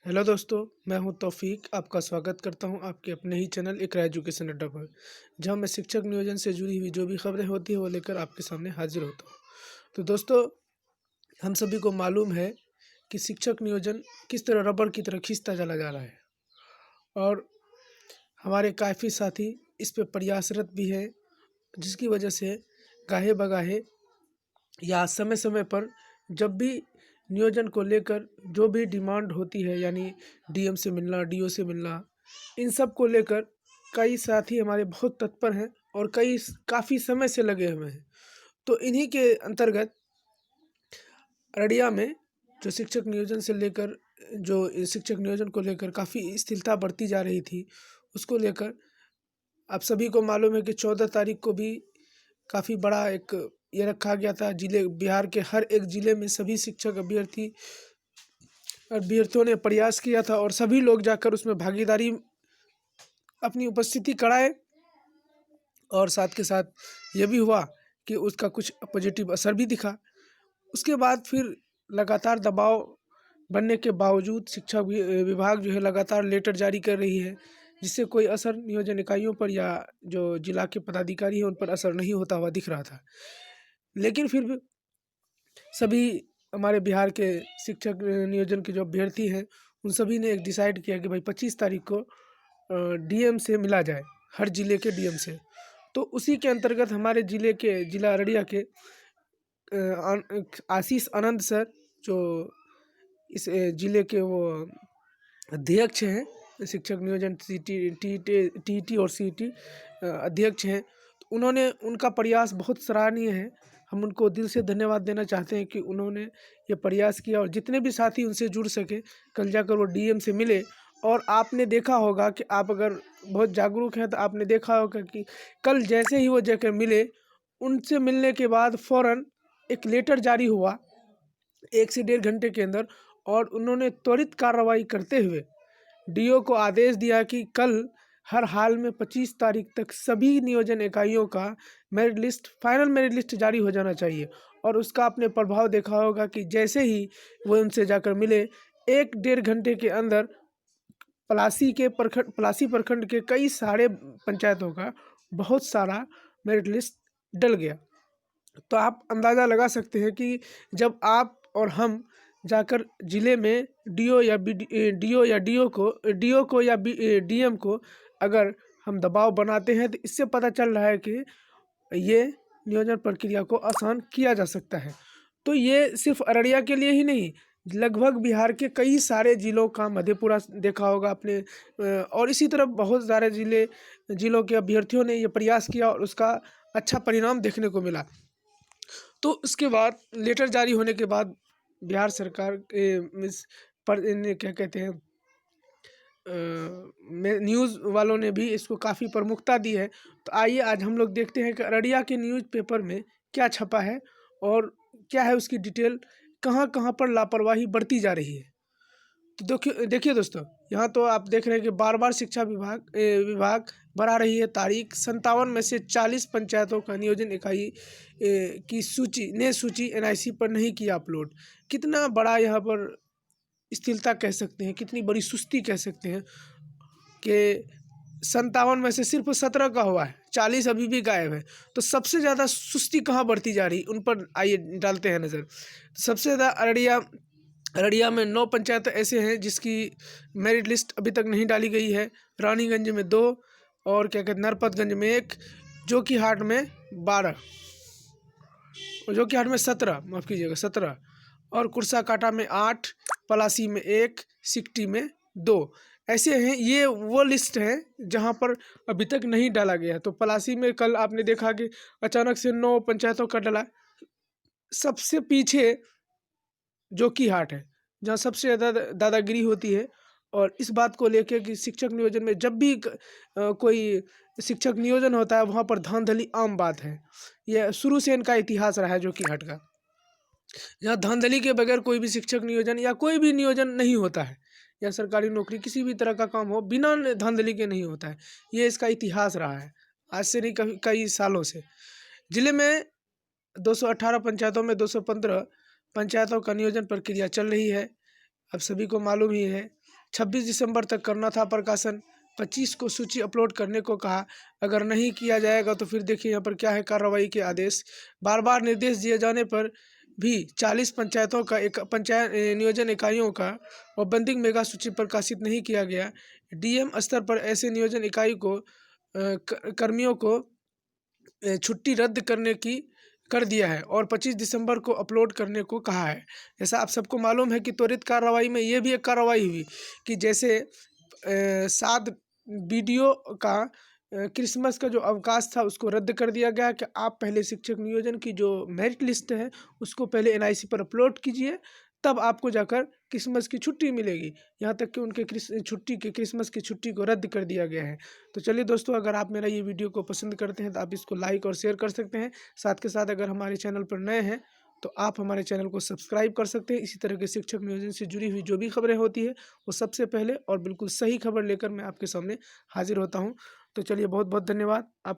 Hello दोस्तों, मैं हूं तौफीक। आपका स्वागत करता हूं आपके अपने ही चैनल इकरा एजुकेशन अड्डा पर, जहां मैं शिक्षक नियोजन से जुड़ी हुई जो भी खबरें होती हैं वो लेकर आपके सामने हाजिर होता हूं। तो दोस्तों, हम सभी को मालूम है कि शिक्षक नियोजन किस तरह रबड़ की तरह खींचता चला जा रहा है और हमारे काफ़ी साथी इस पे प्रयासरत भी हैं, जिसकी वजह से गाहे बगाहे या समय समय पर जब भी नियोजन को लेकर जो भी डिमांड होती है, यानी डीएम से मिलना, डीओ से मिलना, इन सब को लेकर कई साथी हमारे बहुत तत्पर हैं और कई काफ़ी समय से लगे हुए हैं। तो इन्हीं के अंतर्गत अररिया में जो शिक्षक नियोजन से लेकर जो शिक्षक नियोजन को लेकर काफ़ी स्थिरता बढ़ती जा रही थी, उसको लेकर आप सभी को मालूम है कि 14 तारीख को भी काफ़ी बड़ा एक ये रखा गया था। बिहार के हर एक ज़िले में सभी शिक्षक अभ्यर्थियों ने प्रयास किया था और सभी लोग जाकर उसमें भागीदारी अपनी उपस्थिति कराए और साथ के साथ ये भी हुआ कि उसका कुछ पॉजिटिव असर भी दिखा। उसके बाद फिर लगातार दबाव बनने के बावजूद शिक्षा विभाग जो है लगातार लेटर जारी कर रही है, जिससे कोई असर नियोजन इकाइयों पर या जो जिला के पदाधिकारी हैं उन पर असर नहीं होता हुआ दिख रहा था। लेकिन फिर भी सभी हमारे बिहार के शिक्षक नियोजन के जो अभ्यर्थी हैं उन सभी ने एक डिसाइड किया कि भाई 25 तारीख को डीएम से मिला जाए, हर जिले के डीएम से। तो उसी के अंतर्गत हमारे जिला अररिया के आशीष आनंद सर, जो इस जिले के वो अध्यक्ष हैं, शिक्षक नियोजन टीटी और सीटी अध्यक्ष हैं। तो उनका प्रयास बहुत सराहनीय है। हम उनको दिल से धन्यवाद देना चाहते हैं कि उन्होंने ये प्रयास किया और जितने भी साथी उनसे जुड़ सके कल जाकर वो डीएम से मिले। और आपने देखा होगा कि आप अगर बहुत जागरूक हैं तो आपने देखा होगा कि कल जैसे ही वो जाकर मिले, उनसे मिलने के बाद फ़ौरन एक लेटर जारी हुआ 1 से 1.5 घंटे के अंदर, और उन्होंने त्वरित कार्रवाई करते हुए डीओ को आदेश दिया कि कल हर हाल में 25 तारीख तक सभी नियोजन इकाइयों का फाइनल मेरिट लिस्ट जारी हो जाना चाहिए। और उसका आपने प्रभाव देखा होगा कि जैसे ही वो उनसे जाकर मिले, 1-1.5 घंटे के अंदर पलासी प्रखंड के कई सारे पंचायतों का बहुत सारा मेरिट लिस्ट डल गया। तो आप अंदाज़ा लगा सकते हैं कि जब आप और हम जाकर ज़िले में डीओ को या डीएम को अगर हम दबाव बनाते हैं, तो इससे पता चल रहा है कि ये नियोजन प्रक्रिया को आसान किया जा सकता है। तो ये सिर्फ अररिया के लिए ही नहीं, लगभग बिहार के कई सारे ज़िलों का, मधेपुरा देखा होगा आपने, और इसी तरह बहुत सारे ज़िलों के अभ्यर्थियों ने ये प्रयास किया और उसका अच्छा परिणाम देखने को मिला। तो उसके बाद लेटर जारी होने के बाद बिहार सरकार क्या कहते हैं, न्यूज़ वालों ने भी इसको काफ़ी प्रमुखता दी है। तो आइए आज हम लोग देखते हैं कि अररिया के न्यूज़पेपर में क्या छपा है और क्या है उसकी डिटेल, कहाँ कहाँ पर लापरवाही बढ़ती जा रही है। तो देखिए दोस्तों, यहाँ तो आप देख रहे हैं कि बार-बार शिक्षा विभाग बढ़ा रही है तारीख। 57 में से 40 पंचायतों का नियोजन इकाई की सूची एनआईसी पर नहीं किया अपलोड। कितना बड़ा यहाँ पर स्थिरता कह सकते हैं, कितनी बड़ी सुस्ती कह सकते हैं कि 57 में से सिर्फ 17 का हुआ है, 40 अभी भी गायब है। तो सबसे ज़्यादा सुस्ती कहाँ बढ़ती जा रही, उन पर आइए डालते हैं नज़र। सबसे ज़्यादा अररिया में 9 पंचायत ऐसे हैं जिसकी मेरिट लिस्ट अभी तक नहीं डाली गई है। रानीगंज में 2 और क्या कहते हैं नरपतगंज में 1, जोकीहाट में 12 और जोकीहाट में 17, माफ़ कीजिएगा 17, और कुर्साकांटा में 8, पलासी में 1, सिकटी में 2 ऐसे हैं। ये वो लिस्ट है जहाँ पर अभी तक नहीं डाला गया है। तो पलासी में कल आपने देखा कि अचानक से 9 पंचायतों का डला। सबसे पीछे जोकीहाट है, जहाँ सबसे ज़्यादा दादागिरी होती है। और इस बात को लेके कि शिक्षक नियोजन में जब भी कोई शिक्षक नियोजन होता है वहाँ पर धांधली आम बात है। यह शुरू से इनका इतिहास रहा है जोकीहाट का, जहाँ धांधली के बगैर कोई भी शिक्षक नियोजन या कोई भी नियोजन नहीं होता है, या सरकारी नौकरी किसी भी तरह का काम हो बिना धांधली के नहीं होता है। ये इसका इतिहास रहा है, आज से नहीं कई सालों से। जिले में 218 पंचायतों में 215 पंचायतों का नियोजन प्रक्रिया चल रही है। अब सभी को मालूम ही है 26 दिसंबर तक करना था प्रकाशन, 25 को सूची अपलोड करने को कहा। अगर नहीं किया जाएगा तो फिर देखिए यहाँ पर क्या है कार्रवाई के आदेश। बार बार निर्देश दिए जाने पर भी 40 पंचायतों का एक पंचायत नियोजन इकाइयों का और बंदिंग मेगा सूची प्रकाशित नहीं किया गया। डीएम स्तर पर ऐसे नियोजन इकाई को कर्मियों को छुट्टी रद्द करने की कर दिया है और 25 दिसंबर को अपलोड करने को कहा है। जैसा आप सबको मालूम है कि त्वरित कार्रवाई में ये भी एक कार्रवाई हुई कि जैसे 7 वीडियो का क्रिसमस का जो अवकाश था उसको रद्द कर दिया गया कि आप पहले शिक्षक नियोजन की जो मेरिट लिस्ट है उसको पहले एनआईसी पर अपलोड कीजिए, तब आपको जाकर क्रिसमस की छुट्टी मिलेगी। यहाँ तक कि उनके क्रिसमस की छुट्टी को रद्द कर दिया गया है। तो चलिए दोस्तों, अगर आप मेरा ये वीडियो को पसंद करते हैं तो आप इसको लाइक और शेयर कर सकते हैं। साथ के साथ अगर हमारे चैनल पर नए हैं तो आप हमारे चैनल को सब्सक्राइब कर सकते हैं। इसी तरह के शिक्षक नियोजन से जुड़ी हुई जो भी खबरें होती है वो सबसे पहले और बिल्कुल सही खबर लेकर मैं आपके सामने हाजिर होता हूँ। तो चलिए, बहुत बहुत धन्यवाद आप